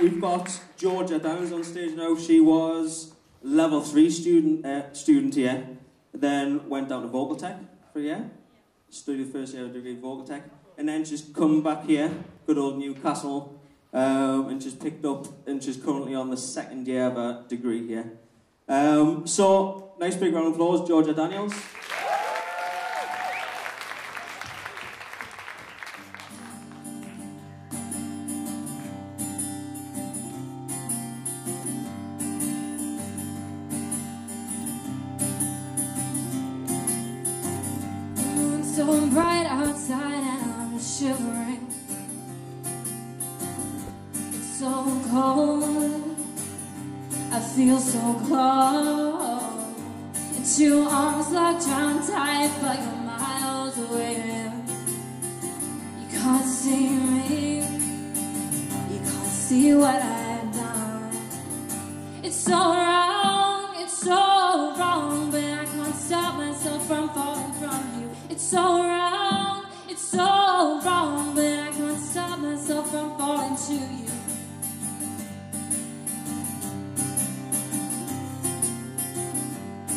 We've got Georgia Downs on stage now. She was level 3 student here, then went down to vocal tech for a year, studied the first year of degree in vocal tech, and then she's come back here, good old Newcastle, and she's picked up, and she's currently on the 2nd year of her degree here. So, nice big round of applause, Georgia Daniels. So bright outside and I'm shivering. It's so cold, I feel so cold. And 2 arms locked down tight, but you're miles away. You can't see me, you can't see what I've done. It's so wrong, but I can't stop myself from falling from you. It's so wrong, but I can't stop myself from falling to you.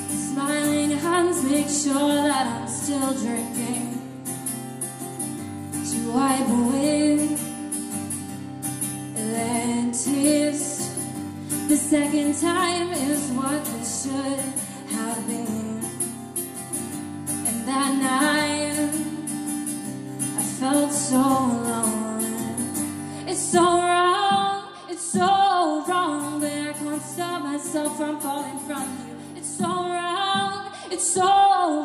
Smiling hands make sure that I'm still drinking, to wipe away their tears. The second time is what this should have been. That night, I felt so alone. It's so wrong, but I can't stop myself from falling from you. It's so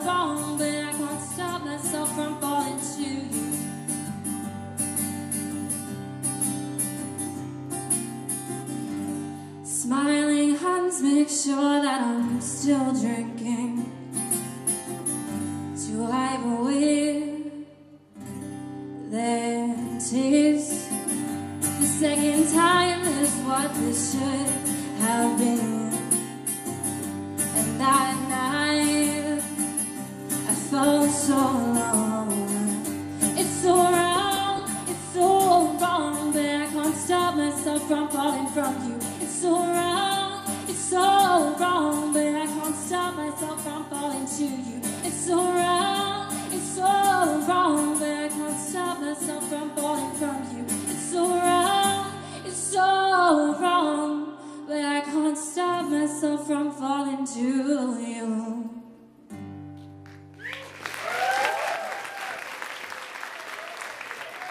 wrong, but I can't stop myself from falling to you. Smiling hands make sure that I'm still drinking, to wipe away their tears. The second time is what this should have been. And that night, I felt so alone. It's so wrong, but I can't stop myself from falling from you. It's so wrong, but I can't stop myself from falling to you. It's so wrong, but I can't stop myself from falling from you. It's so wrong, but I can't stop myself from falling to you.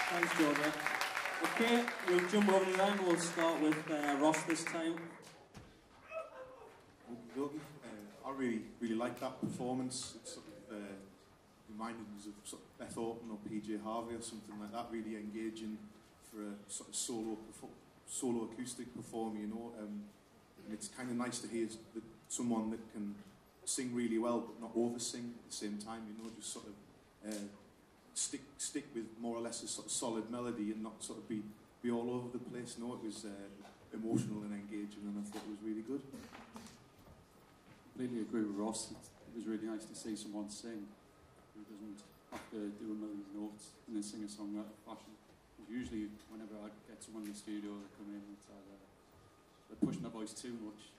Thanks, Georgia. Okay, we'll jump over the line. We'll start with Ross this time. I really liked that performance. It sort of reminded us of sort of Beth Orton or PJ Harvey or something like that. Really engaging for a sort of solo acoustic performer, you know. And it's kind of nice to hear that someone that can sing really well but not over sing at the same time, you know. Just sort of stick with more or less a sort of solid melody and not sort of be all over the place. No, it was emotional and engaging, and I thought it was really good. Completely agree with Ross. It was really nice to see someone sing who doesn't have to do a million notes and then sing a song out of fashion. Usually, whenever I get someone in the studio, they come in and they're pushing their voice too much,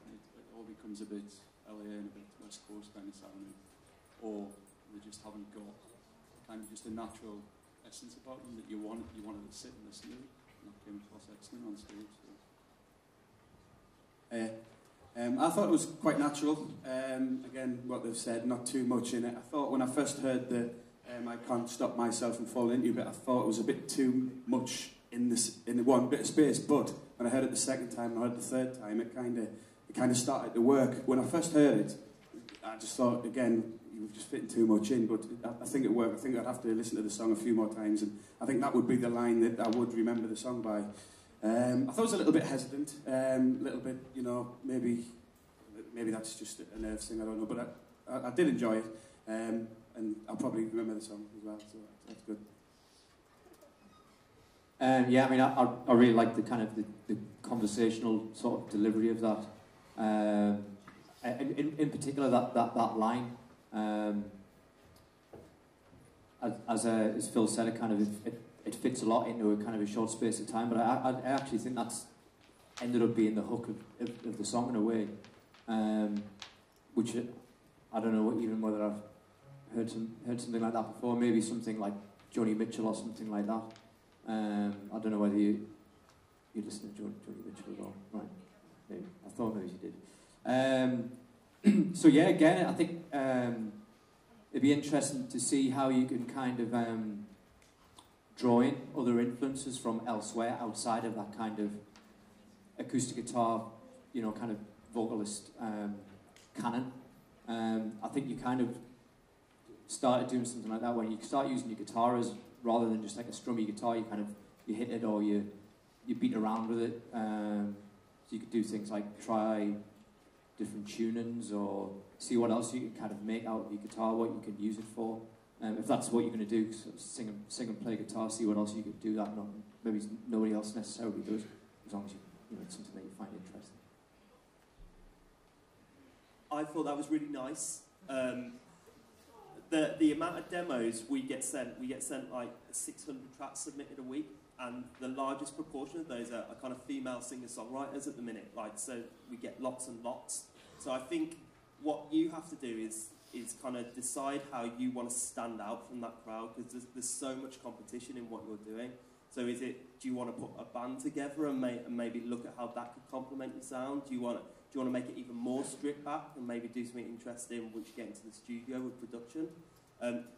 and it all becomes a bit LA and a bit West Coast kind of sounding, or they just haven't got kind of just a natural essence about them that you wanted to sit and listen to, and that came across excellent on stage. So. I thought it was quite natural. Again, what they've said, not too much in it. I thought when I first heard the I can't stop myself from falling into it, I thought it was a bit too much in the one bit of space. But when I heard it the second time, and I heard it the third time, it kind of started to work. When I first heard it, I just thought, again, you were just fitting too much in. But I think it worked. I think I'd have to listen to the song a few more times, and I think that would be the line that I would remember the song by. I thought it was a little bit hesitant, a little bit, you know, maybe that's just a nerves thing, I don't know, but I did enjoy it, and I'll probably remember the song as well, so that's good. Yeah, I mean, I really like the kind of the conversational sort of delivery of that. In particular, that line, as Phil said, it kind of it fits a lot into a kind of a short space of time. But I actually think that's ended up being the hook of the song in a way, which I don't know even whether I've heard something like that before. Maybe something like Joni Mitchell or something like that. I don't know whether you listen to Joni Mitchell at all, right? Maybe I thought maybe you did. So yeah, again, I think it'd be interesting to see how you can kind of draw in other influences from elsewhere outside of that kind of acoustic guitar, you know, kind of vocalist canon. I think you kind of started doing something like that when you start using your guitar as rather than just like a strummy guitar. You hit it or you beat around with it. So you could do things like try different tunings or see what else you can kind of make out of your guitar, what you can use it for. If that's what you're going to do, sort of sing and play guitar, see what else you could do that maybe nobody else necessarily does, as long as you know it's something that you find interesting. I thought that was really nice. The amount of demos we get sent like 600 tracks submitted a week, and the largest proportion of those are kind of female singer-songwriters at the minute. Like, so we get lots and lots. So I think what you have to do is kind of decide how you want to stand out from that crowd, because there's so much competition in what you're doing. So do you want to put a band together and maybe look at how that could complement your sound? Do you want to make it even more stripped back and maybe do something interesting once you get into the studio with production?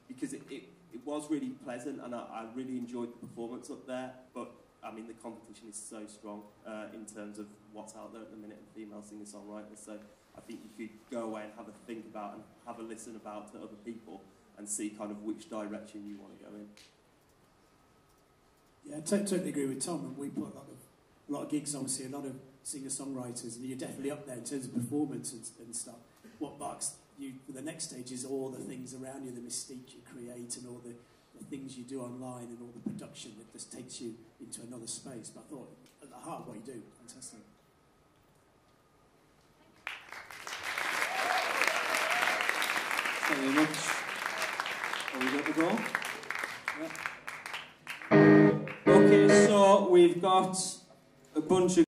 Because it was really pleasant, and I really enjoyed the performance up there, but I mean the competition is so strong in terms of what's out there at the minute in female singer-songwriters. So I think you could go away and have a think about and have a listen about to other people and see kind of which direction you want to go in. Yeah, I totally agree with Tom. And we put a lot of gigs, obviously, a lot of singer-songwriters, and you're definitely up there in terms of performance and stuff. What marks you for the next stage is all the things around you, the mystique you create, and all the things you do online, and all the production that just takes you into another space. But I thought, at the heart, what you do, fantastic. Thank you very much. Are we good to go? Yeah. Okay, so we've got a bunch of